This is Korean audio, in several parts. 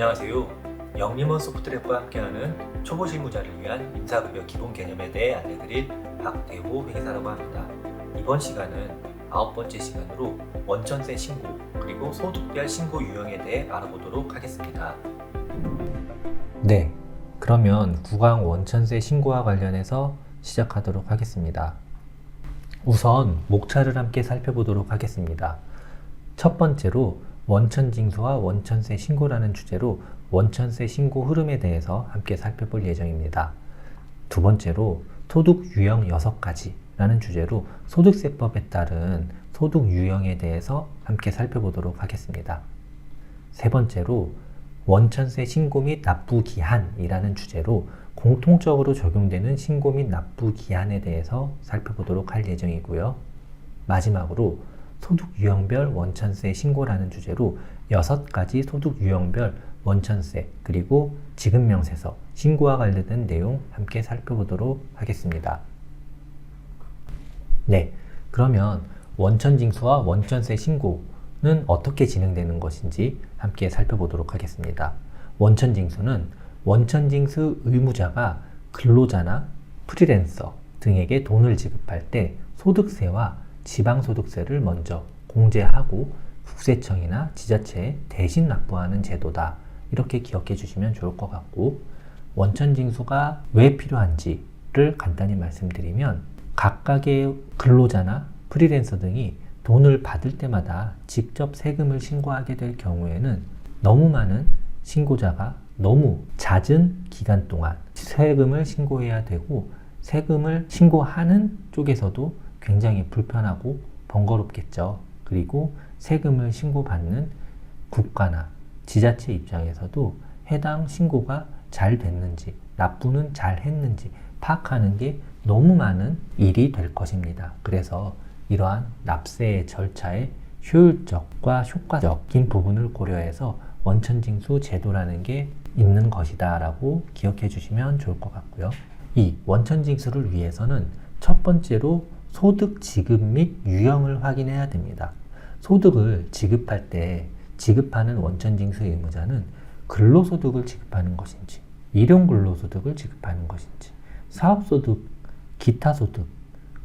안녕하세요. 영림원 소프트랩과 함께하는 초보 실무자를 위한 임사급여 기본 개념에 대해 알려드릴 박대호 회계사라고 합니다. 이번 시간은 9번째 시간으로 원천세 신고 그리고 소득별 신고 유형에 대해 알아보도록 하겠습니다. 네, 그러면 구강 원천세 신고와 관련해서 시작하도록 하겠습니다. 우선 목차를 함께 살펴보도록 하겠습니다. 첫 번째로 원천징수와 원천세 신고라는 주제로 원천세 신고 흐름에 대해서 함께 살펴볼 예정입니다. 두 번째로 소득 유형 6가지라는 주제로 소득세법에 따른 소득 유형에 대해서 함께 살펴보도록 하겠습니다. 세 번째로 원천세 신고 및 납부 기한이라는 주제로 공통적으로 적용되는 신고 및 납부 기한에 대해서 살펴보도록 할 예정이고요. 마지막으로 소득 유형별 원천세 신고라는 주제로 6가지 소득 유형별 원천세 그리고 지급명세서 신고와 관련된 내용 함께 살펴보도록 하겠습니다. 네, 그러면 원천징수와 원천세 신고는 어떻게 진행되는 것인지 함께 살펴보도록 하겠습니다. 원천징수는 원천징수 의무자가 근로자나 프리랜서 등에게 돈을 지급할 때 소득세와 지방소득세를 먼저 공제하고 국세청이나 지자체에 대신 납부하는 제도다. 이렇게 기억해 주시면 좋을 것 같고, 원천징수가 왜 필요한지를 간단히 말씀드리면 각각의 근로자나 프리랜서 등이 돈을 받을 때마다 직접 세금을 신고하게 될 경우에는 너무 많은 신고자가 너무 잦은 기간 동안 세금을 신고해야 되고, 세금을 신고하는 쪽에서도 굉장히 불편하고 번거롭겠죠. 그리고 세금을 신고받는 국가나 지자체 입장에서도 해당 신고가 잘 됐는지, 납부는 잘 했는지 파악하는 게 너무 많은 일이 될 것입니다. 그래서 이러한 납세의 절차의 효율적과 효과적인 부분을 고려해서 원천징수 제도라는 게 있는 것이다 라고 기억해 주시면 좋을 것 같고요. 이 원천징수를 위해서는 첫 번째로 소득 지급 및 유형을 확인해야 됩니다. 소득을 지급할 때 지급하는 원천징수 의무자는 근로소득을 지급하는 것인지, 일용근로소득을 지급하는 것인지, 사업소득, 기타소득,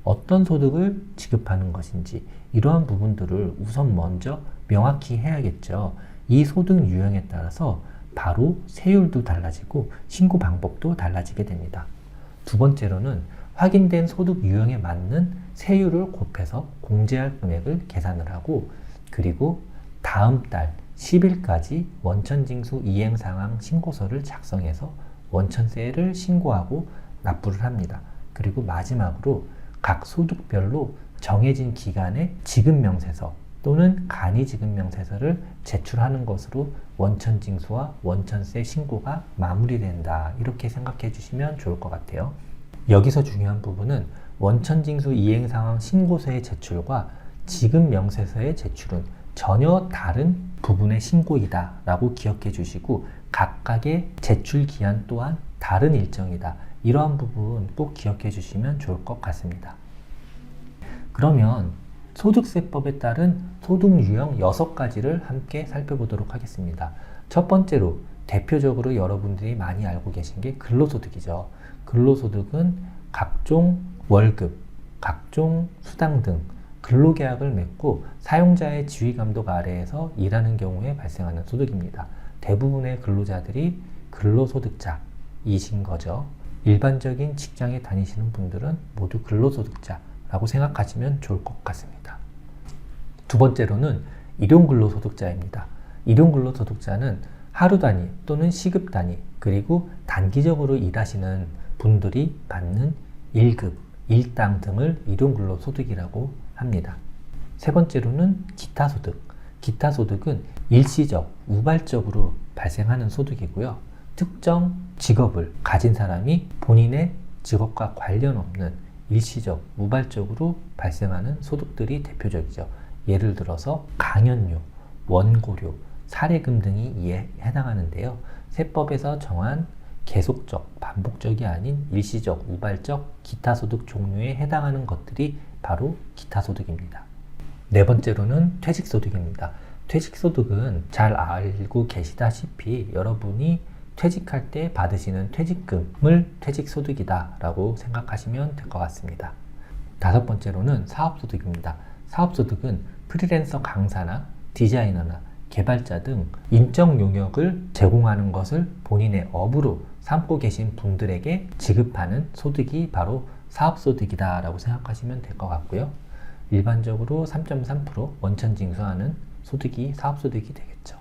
어떤 소득을 지급하는 것인지 이러한 부분들을 우선 먼저 명확히 해야겠죠. 이 소득 유형에 따라서 바로 세율도 달라지고 신고 방법도 달라지게 됩니다. 두 번째로는 확인된 소득 유형에 맞는 세율을 곱해서 공제할 금액을 계산을 하고, 그리고 다음 달 10일까지 원천징수 이행상황 신고서를 작성해서 원천세를 신고하고 납부를 합니다. 그리고 마지막으로 각 소득별로 정해진 기간에 지급명세서 또는 간이지급명세서를 제출하는 것으로 원천징수와 원천세 신고가 마무리된다. 이렇게 생각해 주시면 좋을 것 같아요. 여기서 중요한 부분은 원천징수 이행상황 신고서의 제출과 지급명세서의 제출은 전혀 다른 부분의 신고이다 라고 기억해 주시고, 각각의 제출 기한 또한 다른 일정이다. 이러한 부분 꼭 기억해 주시면 좋을 것 같습니다. 그러면 소득세법에 따른 소득 유형 6가지를 함께 살펴보도록 하겠습니다. 첫 번째로 대표적으로 여러분들이 많이 알고 계신 게 근로소득이죠. 근로소득은 각종 월급, 각종 수당 등 근로계약을 맺고 사용자의 지휘감독 아래에서 일하는 경우에 발생하는 소득입니다. 대부분의 근로자들이 근로소득자이신 거죠. 일반적인 직장에 다니시는 분들은 모두 근로소득자라고 생각하시면 좋을 것 같습니다. 두 번째로는 일용근로소득자입니다. 일용근로소득자는 하루 단위 또는 시급 단위 그리고 단기적으로 일하시는 분들이 받는 일급, 일당 등을 일용근로소득이라고 합니다. 세 번째로는 기타소득. 기타소득은 일시적, 우발적으로 발생하는 소득이고요. 특정 직업을 가진 사람이 본인의 직업과 관련 없는 일시적, 우발적으로 발생하는 소득들이 대표적이죠. 예를 들어서 강연료, 원고료, 사례금 등이 이에 해당하는데요. 세법에서 정한 계속적, 반복적이 아닌 일시적, 우발적 기타소득 종류에 해당하는 것들이 바로 기타소득입니다. 네 번째로는 퇴직소득입니다. 퇴직소득은 잘 알고 계시다시피 여러분이 퇴직할 때 받으시는 퇴직금을 퇴직소득이다 라고 생각하시면 될 것 같습니다. 다섯 번째로는 사업소득입니다. 사업소득은 프리랜서 강사나 디자이너나 개발자 등 인적 용역을 제공하는 것을 본인의 업으로 삼고 계신 분들에게 지급하는 소득이 바로 사업소득이다 라고 생각하시면 될 것 같고요. 일반적으로 3.3% 원천징수하는 소득이 사업소득이 되겠죠.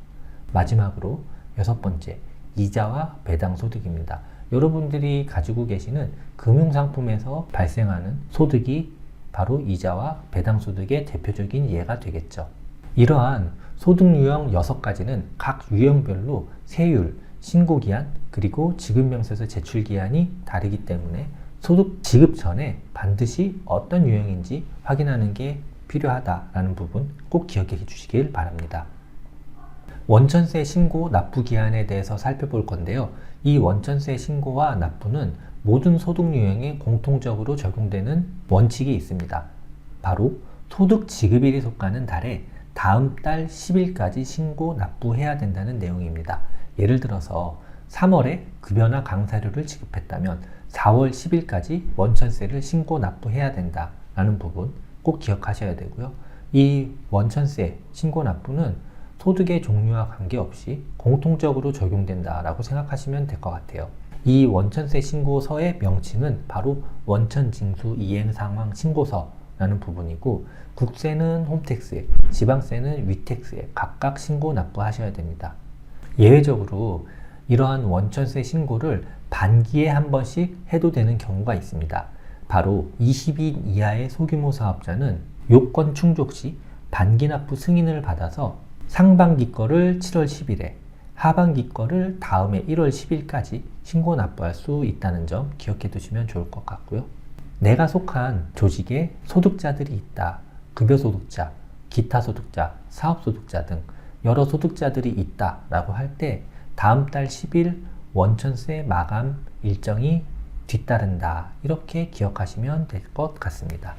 마지막으로 여섯 번째, 이자와 배당 소득입니다. 여러분들이 가지고 계시는 금융상품에서 발생하는 소득이 바로 이자와 배당 소득의 대표적인 예가 되겠죠. 이러한 소득 유형 6가지는 각 유형별로 세율, 신고기한, 그리고 지급명세서 제출기한이 다르기 때문에 소득 지급 전에 반드시 어떤 유형인지 확인하는 게 필요하다라는 부분 꼭 기억해 주시길 바랍니다. 원천세 신고 납부 기한에 대해서 살펴볼 건데요. 이 원천세 신고와 납부는 모든 소득 유형에 공통적으로 적용되는 원칙이 있습니다. 바로 소득 지급일이 속하는 달에 다음 달 10일까지 신고 납부해야 된다는 내용입니다. 예를 들어서 3월에 급여나 강사료를 지급했다면 4월 10일까지 원천세를 신고 납부해야 된다라는 부분 꼭 기억하셔야 되고요. 이 원천세 신고 납부는 소득의 종류와 관계없이 공통적으로 적용된다라고 생각하시면 될 것 같아요. 이 원천세 신고서의 명칭은 바로 원천징수 이행상황 신고서라는 부분이고, 국세는 홈택스에, 지방세는 위택스에 각각 신고 납부하셔야 됩니다. 예외적으로 이러한 원천세 신고를 반기에 한 번씩 해도 되는 경우가 있습니다. 바로 20인 이하의 소규모 사업자는 요건 충족 시 반기 납부 승인을 받아서 상반기 거를 7월 10일에, 하반기 거를 다음해 1월 10일까지 신고 납부할 수 있다는 점 기억해 두시면 좋을 것 같고요. 내가 속한 조직에 소득자들이 있다, 급여소득자, 기타소득자, 사업소득자 등 여러 소득자들이 있다 라고 할 때 다음 달 10일 원천세 마감 일정이 뒤따른다, 이렇게 기억하시면 될 것 같습니다.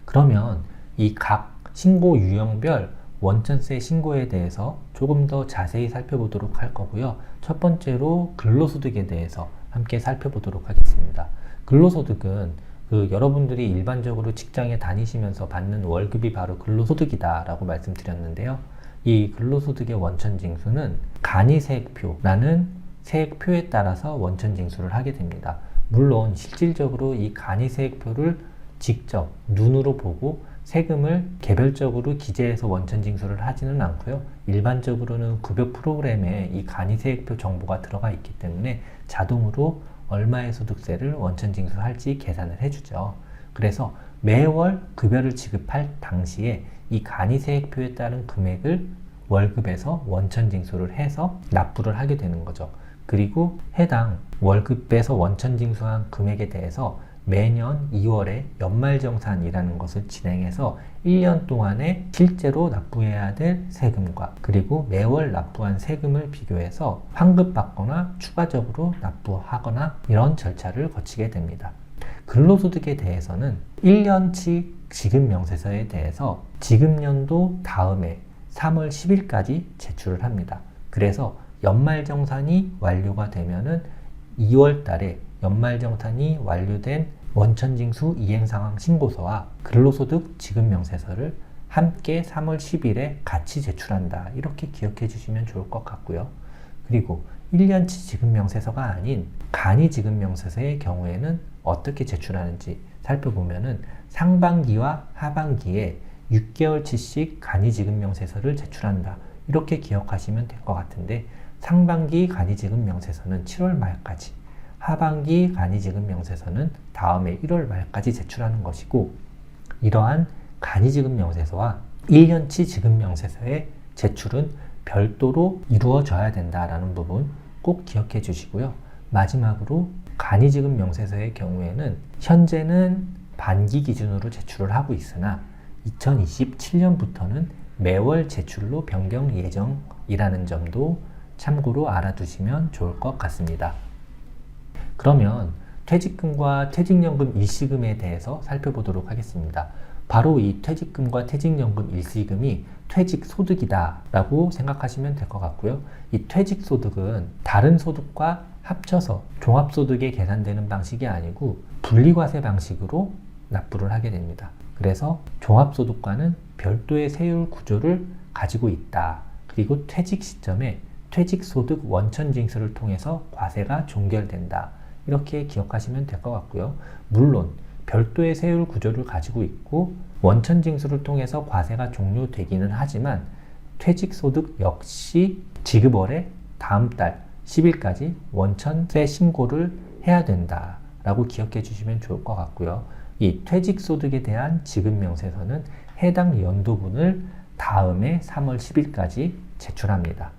그러면 이 각 신고 유형별 원천세 신고에 대해서 조금 더 자세히 살펴보도록 할 거고요. 첫 번째로 근로소득에 대해서 함께 살펴보도록 하겠습니다. 근로소득은 여러분들이 일반적으로 직장에 다니시면서 받는 월급이 바로 근로소득이다 라고 말씀드렸는데요. 이 근로소득의 원천징수는 간이세액표라는 세액표에 따라서 원천징수를 하게 됩니다. 물론 실질적으로 이 간이세액표를 직접 눈으로 보고 세금을 개별적으로 기재해서 원천징수를 하지는 않고요. 일반적으로는 급여 프로그램에 이 간이세액표 정보가 들어가 있기 때문에 자동으로 얼마의 소득세를 원천징수할지 계산을 해주죠. 그래서 매월 급여를 지급할 당시에 이 간이세액표에 따른 금액을 월급에서 원천징수를 해서 납부를 하게 되는 거죠. 그리고 해당 월급에서 원천징수한 금액에 대해서 매년 2월에 연말정산이라는 것을 진행해서 1년 동안에 실제로 납부해야 될 세금과 그리고 매월 납부한 세금을 비교해서 환급받거나 추가적으로 납부하거나 이런 절차를 거치게 됩니다. 근로소득에 대해서는 1년치 지급명세서에 대해서 지급연도 다음에 3월 10일까지 제출을 합니다. 그래서 연말정산이 완료가 되면은 2월 달에 연말정산이 완료된 원천징수 이행상황 신고서와 근로소득 지급명세서를 함께 3월 10일에 같이 제출한다, 이렇게 기억해 주시면 좋을 것 같고요. 그리고 1년치 지급명세서가 아닌 간이지급명세서의 경우에는 어떻게 제출하는지 살펴보면은 상반기와 하반기에 6개월치씩 간이지급명세서를 제출한다, 이렇게 기억하시면 될 것 같은데, 상반기 간이지급명세서는 7월 말까지, 하반기 간이지급명세서는 다음해 1월 말까지 제출하는 것이고, 이러한 간이지급명세서와 1년치 지급명세서의 제출은 별도로 이루어져야 된다라는 부분 꼭 기억해 주시고요. 마지막으로 간이지급명세서의 경우에는 현재는 반기 기준으로 제출을 하고 있으나 2027년부터는 매월 제출로 변경 예정이라는 점도 참고로 알아두시면 좋을 것 같습니다. 그러면 퇴직금과 퇴직연금 일시금에 대해서 살펴보도록 하겠습니다. 바로 이 퇴직금과 퇴직연금 일시금이 퇴직소득이다 라고 생각하시면 될 것 같고요. 이 퇴직소득은 다른 소득과 합쳐서 종합소득에 계산되는 방식이 아니고 분리과세 방식으로 납부를 하게 됩니다. 그래서 종합소득과는 별도의 세율 구조를 가지고 있다. 그리고 퇴직 시점에 퇴직소득 원천징수를 통해서 과세가 종결된다. 이렇게 기억하시면 될 것 같고요. 물론 별도의 세율 구조를 가지고 있고 원천징수를 통해서 과세가 종료되기는 하지만 퇴직소득 역시 지급월의 다음 달 10일까지 원천세 신고를 해야 된다 라고 기억해 주시면 좋을 것 같고요. 이 퇴직소득에 대한 지급명세서는 해당 연도분을 다음해 3월 10일까지 제출합니다.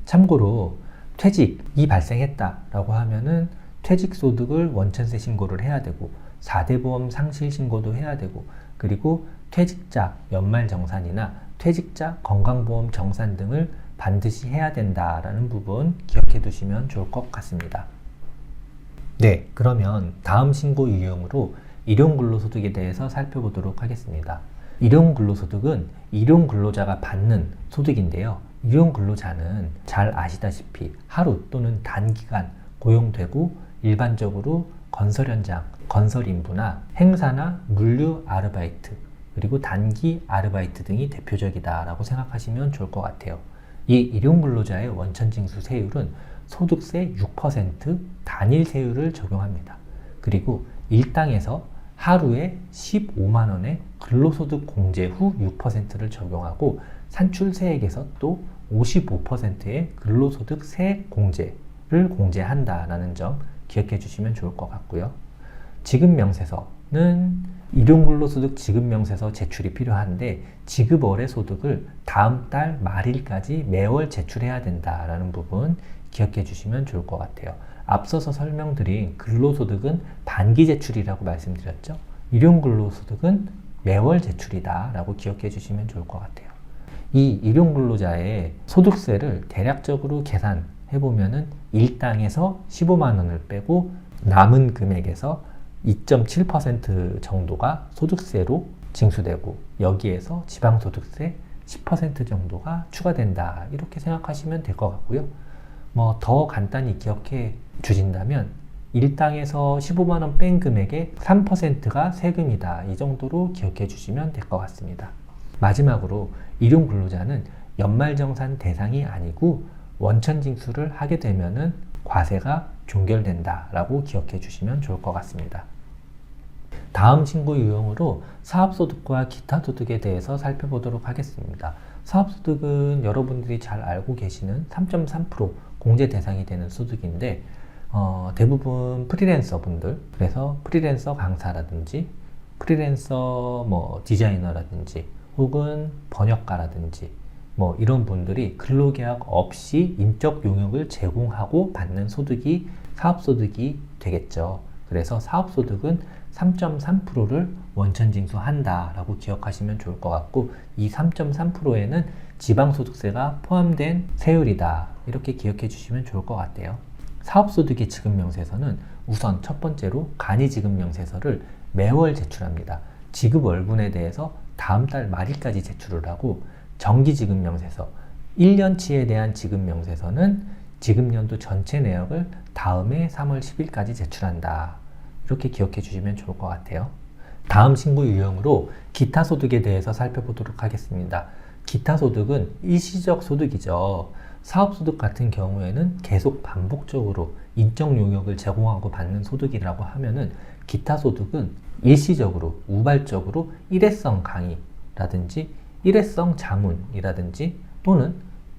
참고로 퇴직이 발생했다 라고 하면은 퇴직소득을 원천세 신고를 해야 되고 4대 보험 상실 신고도 해야 되고 그리고 퇴직자 연말정산이나 퇴직자 건강보험 정산 등을 반드시 해야 된다라는 부분 기억해 두시면 좋을 것 같습니다. 네, 그러면 다음 신고 유형으로 일용근로소득에 대해서 살펴보도록 하겠습니다. 일용근로소득은 일용근로자가 받는 소득인데요. 일용근로자는 잘 아시다시피 하루 또는 단기간 고용되고 일반적으로 건설 현장, 건설 인부나 행사나 물류 아르바이트, 그리고 단기 아르바이트 등이 대표적이다 라고 생각하시면 좋을 것 같아요. 이 일용근로자의 원천징수 세율은 소득세 6% 단일 세율을 적용합니다. 그리고 일당에서 하루에 15만 원의 근로소득 공제 후 6%를 적용하고 산출세액에서 또 55%의 근로소득 세액 공제를 공제한다라는 점 기억해 주시면 좋을 것 같고요. 지급명세서는 일용근로소득 지급명세서 제출이 필요한데 지급월의 소득을 다음 달 말일까지 매월 제출해야 된다라는 부분 기억해 주시면 좋을 것 같아요. 앞서서 설명드린 근로소득은 반기 제출이라고 말씀드렸죠. 일용근로소득은 매월 제출이다 라고 기억해 주시면 좋을 것 같아요. 이 일용근로자의 소득세를 대략적으로 계산해 보면은 일당에서 15만 원을 빼고 남은 금액에서 2.7% 정도가 소득세로 징수되고 여기에서 지방소득세 10% 정도가 추가된다 이렇게 생각하시면 될 것 같고요. 더 간단히 기억해 주신다면 일당에서 15만 원 뺀 금액의 3%가 세금이다 이 정도로 기억해 주시면 될 것 같습니다. 마지막으로 일용근로자는 연말정산 대상이 아니고 원천징수를 하게 되면은 과세가 종결된다 라고 기억해 주시면 좋을 것 같습니다. 다음 신고 유형으로 사업소득과 기타소득에 대해서 살펴보도록 하겠습니다. 사업소득은 여러분들이 잘 알고 계시는 3.3% 공제 대상이 되는 소득인데 대부분 프리랜서 분들, 그래서 프리랜서 강사라든지 프리랜서 디자이너라든지 혹은 번역가라든지 이런 분들이 근로계약 없이 인적 용역을 제공하고 받는 소득이 사업소득이 되겠죠. 그래서 사업소득은 3.3%를 원천징수한다 라고 기억하시면 좋을 것 같고 이 3.3%에는 지방소득세가 포함된 세율이다 이렇게 기억해 주시면 좋을 것 같아요. 사업소득의 지급명세서는 우선 첫 번째로 간이지급명세서를 매월 제출합니다. 지급월분에 대해서 다음 달 말일까지 제출을 하고 정기지급명세서 1년치에 대한 지급명세서는 지급연도 전체 내역을 다음해 3월 10일까지 제출한다. 이렇게 기억해 주시면 좋을 것 같아요. 다음 신고 유형으로 기타소득에 대해서 살펴보도록 하겠습니다. 기타소득은 일시적 소득이죠. 사업소득 같은 경우에는 계속 반복적으로 인적 용역을 제공하고 받는 소득이라고 하면은 기타소득은 일시적으로 우발적으로 일회성 강의라든지 일회성 자문이라든지 또는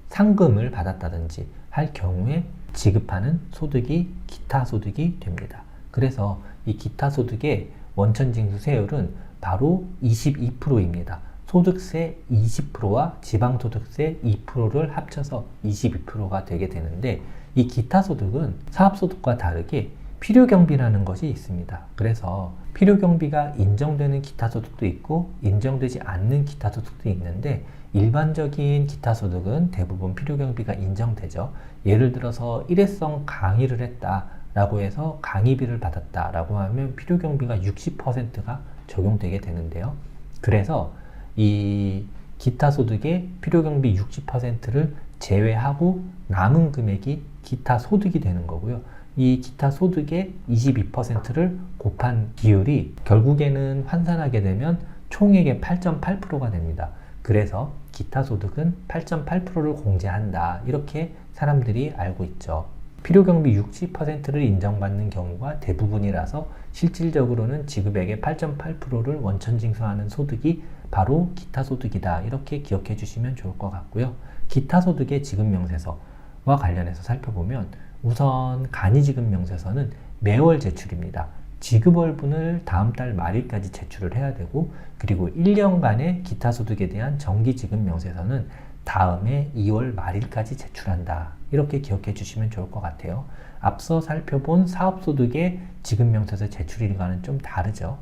상금을 받았다든지 할 경우에 지급하는 소득이 기타소득이 됩니다. 그래서 이 기타소득의 원천징수세율은 바로 22%입니다. 소득세 20%와 지방소득세 2%를 합쳐서 22%가 되게 되는데 이 기타소득은 사업소득과 다르게 필요경비라는 것이 있습니다. 그래서 필요경비가 인정되는 기타소득도 있고 인정되지 않는 기타소득도 있는데 일반적인 기타소득은 대부분 필요경비가 인정되죠. 예를 들어서 일회성 강의를 했다 라고 해서 강의비를 받았다 라고 하면 필요경비가 60%가 적용되게 되는데요. 그래서 이 기타 소득의 필요경비 60%를 제외하고 남은 금액이 기타 소득이 되는 거고요. 이 기타 소득의 22%를 곱한 비율이 결국에는 환산하게 되면 총액의 8.8%가 됩니다. 그래서 기타 소득은 8.8%를 공제한다. 이렇게 사람들이 알고 있죠. 필요경비 60%를 인정받는 경우가 대부분이라서 실질적으로는 지급액의 8.8%를 원천징수하는 소득이 바로 기타 소득이다. 이렇게 기억해 주시면 좋을 것 같고요. 기타 소득의 지급명세서와 관련해서 살펴보면 우선 간이지급명세서는 매월 제출입니다. 지급월분을 다음 달 말일까지 제출을 해야 되고, 그리고 1년간의 기타 소득에 대한 정기지급명세서는 다음해 2월 말일까지 제출한다. 이렇게 기억해 주시면 좋을 것 같아요. 앞서 살펴본 사업소득의 지급명세서 제출일과는 좀 다르죠.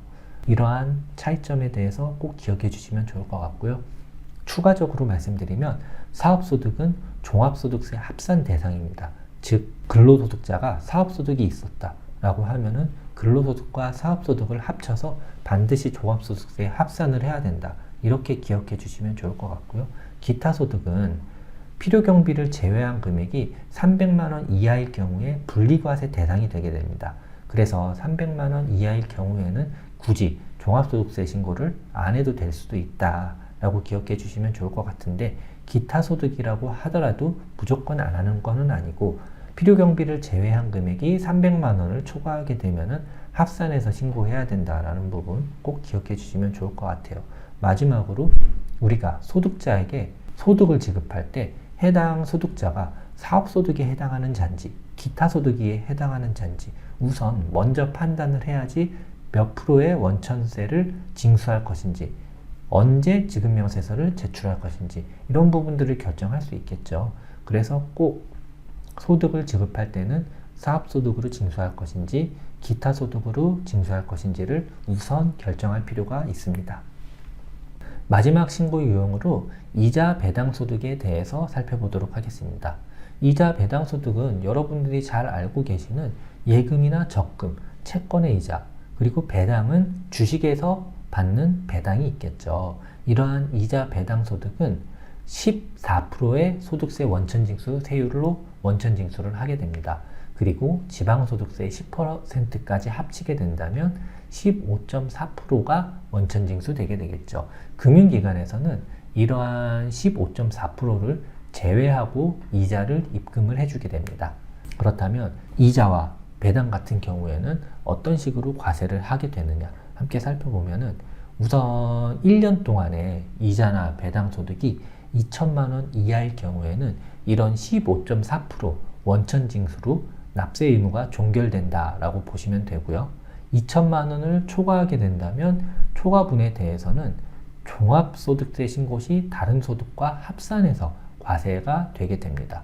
이러한 차이점에 대해서 꼭 기억해 주시면 좋을 것 같고요. 추가적으로 말씀드리면 사업소득은 종합소득세 합산 대상입니다. 즉 근로소득자가 사업소득이 있었다 라고 하면은 근로소득과 사업소득을 합쳐서 반드시 종합소득세에 합산을 해야 된다. 이렇게 기억해 주시면 좋을 것 같고요. 기타 소득은 필요경비를 제외한 금액이 300만 원 이하일 경우에 분리과세 대상이 되게 됩니다. 그래서 300만 원 이하일 경우에는 굳이 종합소득세 신고를 안 해도 될 수도 있다 라고 기억해 주시면 좋을 것 같은데, 기타 소득이라고 하더라도 무조건 안 하는 거는 아니고, 필요경비를 제외한 금액이 300만 원을 초과하게 되면은 합산해서 신고해야 된다라는 부분 꼭 기억해 주시면 좋을 것 같아요. 마지막으로 우리가 소득자에게 소득을 지급할 때 해당 소득자가 사업소득에 해당하는 잔지, 기타 소득에 해당하는 잔지 우선 먼저 판단을 해야지 몇 프로의 원천세를 징수할 것인지, 언제 지급명세서를 제출할 것인지 이런 부분들을 결정할 수 있겠죠. 그래서 꼭 소득을 지급할 때는 사업소득으로 징수할 것인지 기타 소득으로 징수할 것인지를 우선 결정할 필요가 있습니다. 마지막 신고 유형으로 이자 배당 소득에 대해서 살펴보도록 하겠습니다. 이자 배당 소득은 여러분들이 잘 알고 계시는 예금이나 적금, 채권의 이자, 그리고 배당은 주식에서 받는 배당이 있겠죠. 이러한 이자 배당 소득은 14%의 소득세 원천징수 세율로 원천징수를 하게 됩니다. 그리고 지방소득세 10%까지 합치게 된다면 15.4%가 원천징수 되게 되겠죠. 금융기관에서는 이러한 15.4%를 제외하고 이자를 입금을 해주게 됩니다. 그렇다면 이자와 배당 같은 경우에는 어떤 식으로 과세를 하게 되느냐 함께 살펴보면은, 우선 1년 동안에 이자나 배당 소득이 2천만 원 이하일 경우에는 이런 15.4% 원천징수로 납세 의무가 종결된다라고 보시면 되고요. 2천만 원을 초과하게 된다면 초과분에 대해서는 종합소득세 신고 시 다른 소득과 합산해서 과세가 되게 됩니다.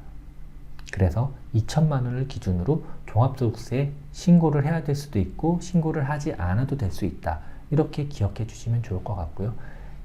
그래서 2천만 원을 기준으로 종합소득세 신고를 해야 될 수도 있고 신고를 하지 않아도 될 수 있다. 이렇게 기억해 주시면 좋을 것 같고요.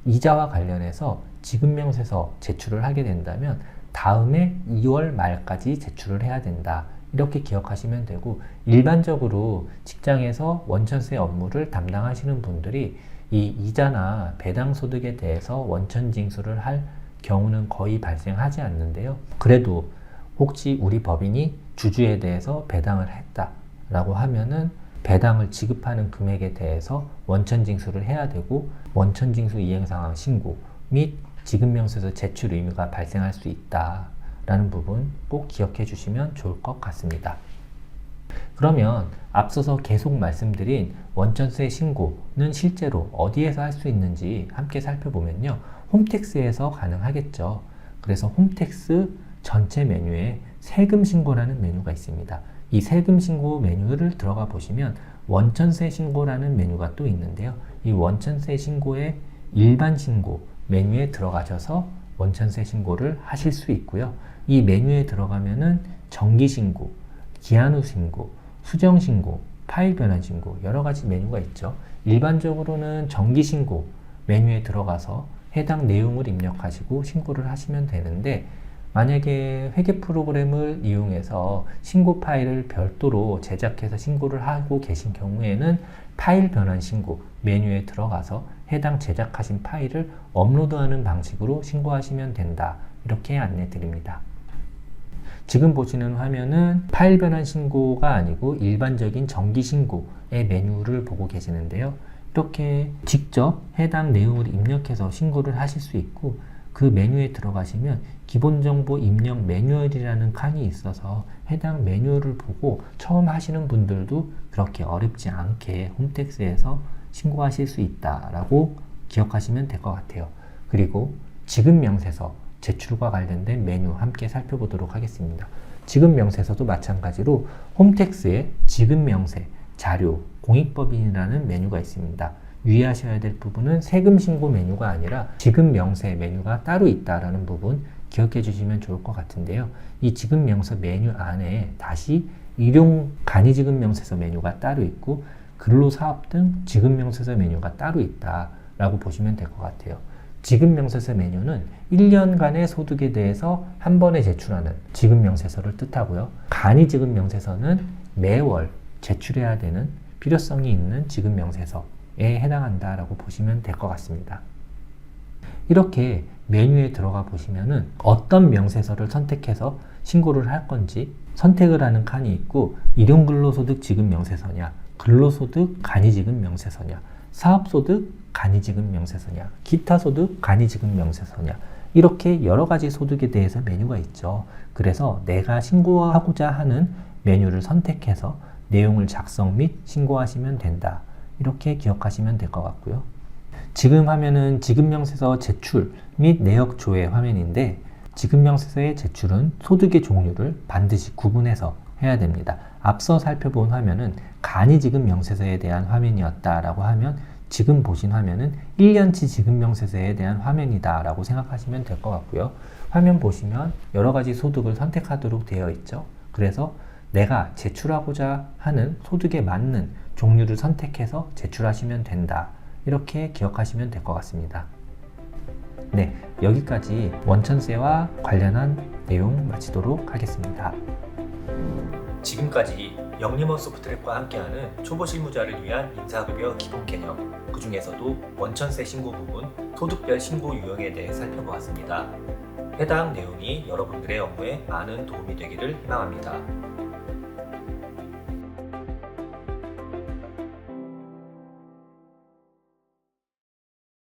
이자와 관련해서 지급명세서 제출을 하게 된다면 다음해 2월 말까지 제출을 해야 된다. 이렇게 기억하시면 되고, 일반적으로 직장에서 원천세 업무를 담당하시는 분들이 이 이자나 배당 소득에 대해서 원천 징수를 할 경우는 거의 발생하지 않는데요. 그래도 혹시 우리 법인이 주주에 대해서 배당을 했다라고 하면은 배당을 지급하는 금액에 대해서 원천 징수를 해야 되고, 원천 징수 이행 상황 신고 및 지급명세서 제출 의무가 발생할 수 있다라는 부분 꼭 기억해 주시면 좋을 것 같습니다. 그러면 앞서서 계속 말씀드린 원천세 신고는 실제로 어디에서 할 수 있는지 함께 살펴보면요. 홈택스에서 가능하겠죠. 그래서 홈택스 전체 메뉴에 세금 신고라는 메뉴가 있습니다. 이 세금 신고 메뉴를 들어가 보시면 원천세 신고라는 메뉴가 또 있는데요. 이 원천세 신고의 일반 신고 메뉴에 들어가셔서 원천세 신고를 하실 수 있고요. 이 메뉴에 들어가면은 정기 신고, 기한 후 신고, 수정 신고, 파일 변환 신고 여러 가지 메뉴가 있죠. 일반적으로는 정기 신고 메뉴에 들어가서 해당 내용을 입력하시고 신고를 하시면 되는데, 만약에 회계 프로그램을 이용해서 신고 파일을 별도로 제작해서 신고를 하고 계신 경우에는 파일 변환 신고 메뉴에 들어가서 해당 제작하신 파일을 업로드하는 방식으로 신고하시면 된다. 이렇게 안내 드립니다. 지금 보시는 화면은 파일 변환 신고가 아니고 일반적인 정기 신고의 메뉴를 보고 계시는데요. 이렇게 직접 해당 내용을 입력해서 신고를 하실 수 있고, 그 메뉴에 들어가시면 기본정보 입력 매뉴얼이라는 칸이 있어서 해당 매뉴얼을 보고 처음 하시는 분들도 그렇게 어렵지 않게 홈택스에서 신고하실 수 있다라고 기억하시면 될 것 같아요. 그리고 지급 명세서 제출과 관련된 메뉴 함께 살펴보도록 하겠습니다. 지급 명세서도 마찬가지로 홈택스에 지급 명세, 자료, 공익법인이라는 메뉴가 있습니다. 유의하셔야 될 부분은 세금 신고 메뉴가 아니라 지급 명세 메뉴가 따로 있다라는 부분 기억해 주시면 좋을 것 같은데요. 이 지급 명세 메뉴 안에 다시 일용 간이지급 명세서 메뉴가 따로 있고 근로사업 등 지급 명세서 메뉴가 따로 있다라고 보시면 될 것 같아요. 지급 명세서 메뉴는 1년간의 소득에 대해서 한 번에 제출하는 지급 명세서를 뜻하고요. 간이 지급 명세서는 매월 제출해야 되는 필요성이 있는 지급 명세서에 해당한다라고 보시면 될 것 같습니다. 이렇게 메뉴에 들어가 보시면은 어떤 명세서를 선택해서 신고를 할 건지 선택을 하는 칸이 있고, 일용근로소득 지급 명세서냐, 근로소득 간이지급 명세서냐, 사업소득 간이지급 명세서냐, 기타소득 간이지급 명세서냐, 이렇게 여러 가지 소득에 대해서 메뉴가 있죠. 그래서 내가 신고하고자 하는 메뉴를 선택해서 내용을 작성 및 신고하시면 된다. 이렇게 기억하시면 될 것 같고요. 지금 화면은 지급명세서 제출 및 내역 조회 화면인데, 지급명세서의 제출은 소득의 종류를 반드시 구분해서 해야 됩니다. 앞서 살펴본 화면은 간이지급명세서에 대한 화면이었다라고 하면, 지금 보신 화면은 1년치 지급명세서에 대한 화면이다 라고 생각하시면 될 것 같고요. 화면 보시면 여러 가지 소득을 선택하도록 되어 있죠. 그래서 내가 제출하고자 하는 소득에 맞는 종류를 선택해서 제출하시면 된다. 이렇게 기억하시면 될 것 같습니다. 네, 여기까지 원천세와 관련한 내용 마치도록 하겠습니다. 지금까지 영리머 소프트랩과 함께하는 초보 실무자를 위한 인사급여 기본 개념, 그 중에서도 원천세 신고 부분, 소득별 신고 유형에 대해 살펴보았습니다. 해당 내용이 여러분들의 업무에 많은 도움이 되기를 희망합니다.